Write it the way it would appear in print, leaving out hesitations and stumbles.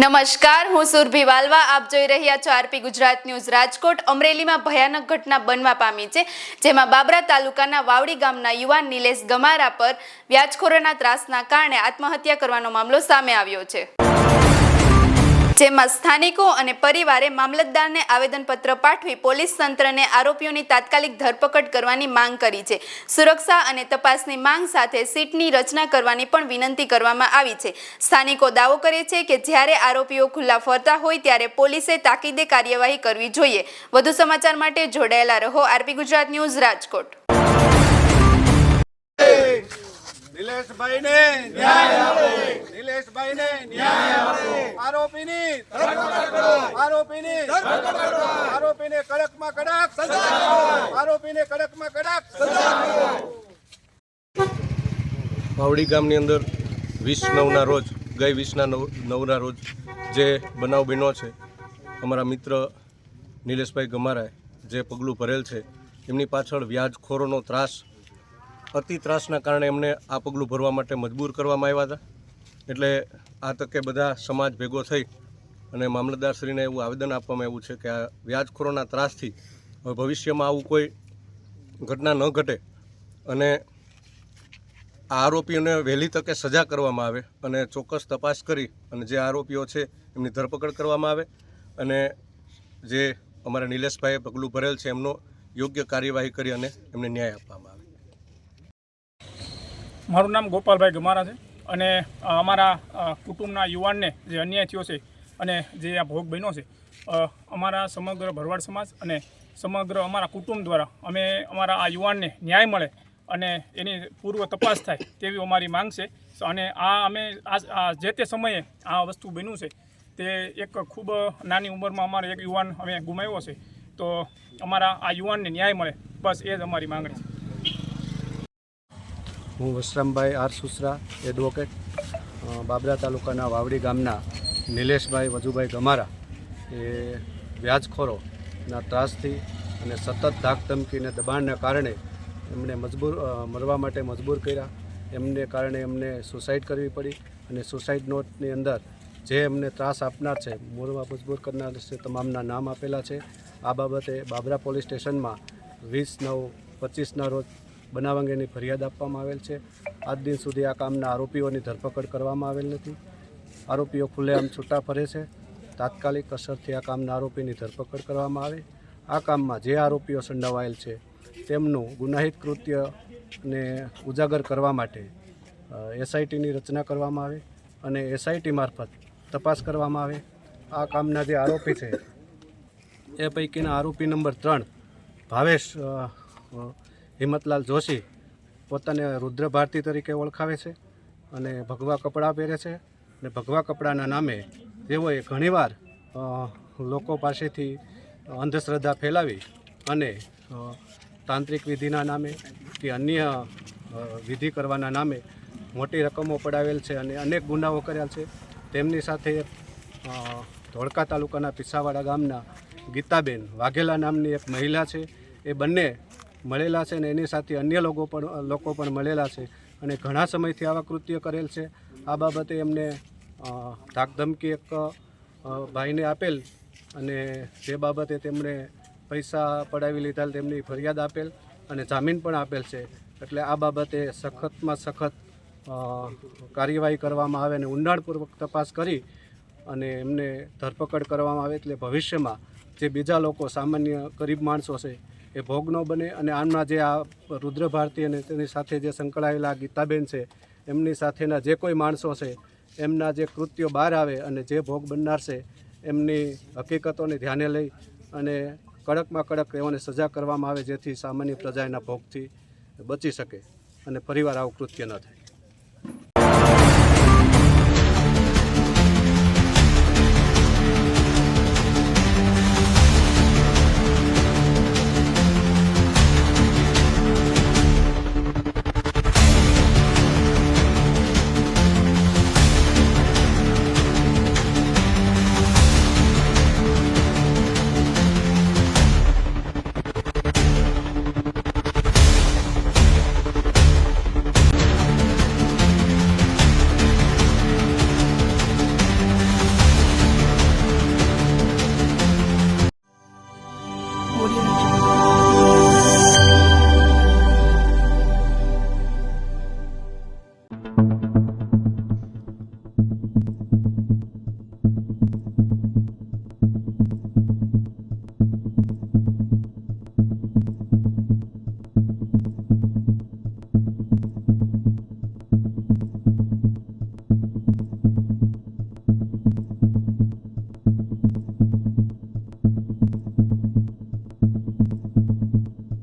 નમસ્કાર, હું સુરભી વાલવા. આપ જોઈ રહ્યા છો આરપી ગુજરાત ન્યૂઝ. રાજકોટ અમરેલીમાં ભયાનક ઘટના બનવા પામી છે, જેમાં બાબરા તાલુકાના વાવડી ગામના યુવાન નિલેશ ગમારા પર વ્યાજખોરોના ત્રાસના કારણે આત્મહત્યા કરવાનો મામલો સામે આવ્યો છે, જેમાં સ્થાનિકો અને પરિવારે મામલતદારને આવેદનપત્ર પાઠવી પોલીસ તંત્રને આરોપીઓની તાત્કાલિક ધરપકડ કરવાની માંગ કરી છે. સુરક્ષા અને તપાસની માંગ સાથે સીટની રચના કરવાની પણ વિનંતી કરવામાં આવી છે. સ્થાનિકો દાવો કરે છે કે જ્યારે આરોપીઓ ખુલ્લા ફરતા હોય ત્યારે પોલીસે તાકીદે કાર્યવાહી કરવી જોઈએ. વધુ સમાચાર માટે જોડાયેલા રહો. RP Gujarat news, Rajkot. નિલેશભાઈને ન્યાય આપો. નિલેશભાઈને ન્યાય આપો. આરોપીની ધરપકડ કરો. આરોપીની ધરપકડ કરો. આરોપીને કડકમાં કડક સજા આપો. આરોપીને કડકમાં કડક સજા આપો. વાવડી ગામની અંદર 20/9ના રોજ ગઈ 20/9ના રોજ જે બનાવ બન્યો છે, અમારા મિત્ર નિલેશભાઈ ગમારાએ જે પગલું ભરેલ છે, એમની પાછળ વ્યાજખોરોનો ત્રાસ, અતિ ત્રાસના કારણે એમને આ પગલું ભરવા માટે મજબૂર કરવામાં આવ્યા હતા. એટલે આ તકે બધા સમાજ ભેગો થઈ અને મામલતદારશ્રીને એવું આવેદન આપવામાં આવ્યું છે કે આ વ્યાજખોરોના ત્રાસથી હવે ભવિષ્યમાં આવું કોઈ ઘટના ન ઘટે અને આ આરોપીઓને વહેલી તકે સજા કરવામાં આવે અને ચોક્કસ તપાસ કરી અને જે આરોપીઓ છે એમની ધરપકડ કરવામાં આવે અને જે અમારા નિલેશભાઈએ પગલું ભરેલ છે એમનો યોગ્ય કાર્યવાહી કરી અને એમને ન્યાય આપવામાં આવે. મારું નામ ગોપાલભાઈ ગમારા છે અને અમારા કુટુંબના યુવાનને જે અન્યાય થયો છે અને જે આ ભોગ બન્યો છે, અમારા સમગ્ર ભરવાડ સમાજ અને સમગ્ર અમારા કુટુંબ દ્વારા અમે અમારા આ યુવાનને ન્યાય મળે અને એની પૂર્વ તપાસ થાય તેવી અમારી માંગ છે. અને અમે જે તે સમયે આ વસ્તુ બન્યું છે તે એક ખૂબ નાની ઉંમરમાં અમારો એક યુવાન અમે ગુમાવ્યો છે, તો અમારા આ યુવાનને ન્યાય મળે, બસ એ જ અમારી માંગણી છે. હું વસરામભાઈ આર સુસરા, એડવોકેટ, બાબરા તાલુકાના વાવડી ગામના નિલેશભાઈ વજુભાઈ ગમારા એ વ્યાજખોરોના ત્રાસથી અને સતત ધાકધમકી અને દબાણના કારણે એમને મરવા માટે મજબૂર કર્યા. એમને કારણે એમને સુસાઇડ કરવી પડી અને સુસાઇડ નોટની અંદર જે એમને ત્રાસ આપનાર છે, મરવા મજબૂર કરનાર છે, તમામના નામ આપેલા છે. આ બાબતે બાબરા પોલીસ સ્ટેશનમાં 20/9/25ના રોજ બનાવ અંગેની ફરિયાદ આપવામાં આવેલ છે. આજ દિન સુધી આ કામના આરોપીઓની ધરપકડ કરવામાં આવેલ નથી. આરોપીઓ ખુલ્લેઆમ છૂટા ફરે છે. તાત્કાલિક અસરથી આ કામના આરોપીની ધરપકડ કરવામાં આવે. આ કામમાં જે આરોપીઓ સંડોવાયેલ છે તેમનું ગુનાહિત કૃત્યને ઉજાગર કરવા માટે એસઆઈટીની રચના કરવામાં આવે અને એસઆઈટી મારફત તપાસ કરવામાં આવે. આ કામના જે આરોપી છે એ પૈકીના આરોપી નંબર 3 ભાવેશ હિંમતલાલ જોશી પોતાને રુદ્ર ભારતી તરીકે ઓળખાવે છે અને ભગવા કપડાં પહેરે છે અને ભગવા કપડાના નામે તેઓએ ઘણીવાર લોકો પાસેથી અંધશ્રદ્ધા ફેલાવી અને તાંત્રિક વિધિના નામે કે અન્ય વિધિ કરવાના નામે મોટી રકમો પડાવેલ છે અને અનેક ગુનાઓ કર્યા છે. તેમની સાથે ધોળકા તાલુકાના પિસાવાડા ગામના ગીતાબેન વાઘેલા નામની એક મહિલા છે, એ બંને મળેલા છે અને એની સાથે અન્ય લોકો પણ મળેલા છે અને ઘણા સમયથી આવા કૃત્ય કરેલ છે. આ બાબતે એમને ધાકધમકી એક ભાઈને આપેલ અને તે બાબતે તેમણે પૈસા પડાવી લીધા, તેમની ફરિયાદ આપેલ અને જામીન પણ આપેલ છે. એટલે આ બાબતે સખતમાં સખત કાર્યવાહી કરવામાં આવે અને ઊંડાણપૂર્વક તપાસ કરી અને એમને ધરપકડ કરવામાં આવે, એટલે ભવિષ્યમાં જે બીજા લોકો સામાન્ય ગરીબ માણસો છે એ ભોગ ન બને અને આમના જે આ રુદ્ર ભારતી અને તેની સાથે જે સંકળાયેલા ગીતાબેન છે એમની સાથેના જે કોઈ માણસો છે એમના જે કૃત્યો બહાર આવે અને જે ભોગ બનનાર છે એમની હકીકતોને ધ્યાને લઈ અને કડકમાં કડક તેઓને સજા કરવામાં આવે, જેથી સામાન્ય પ્રજા એના ભોગથી બચી શકે અને ફરીવાર આવું કૃત્ય ન થાય.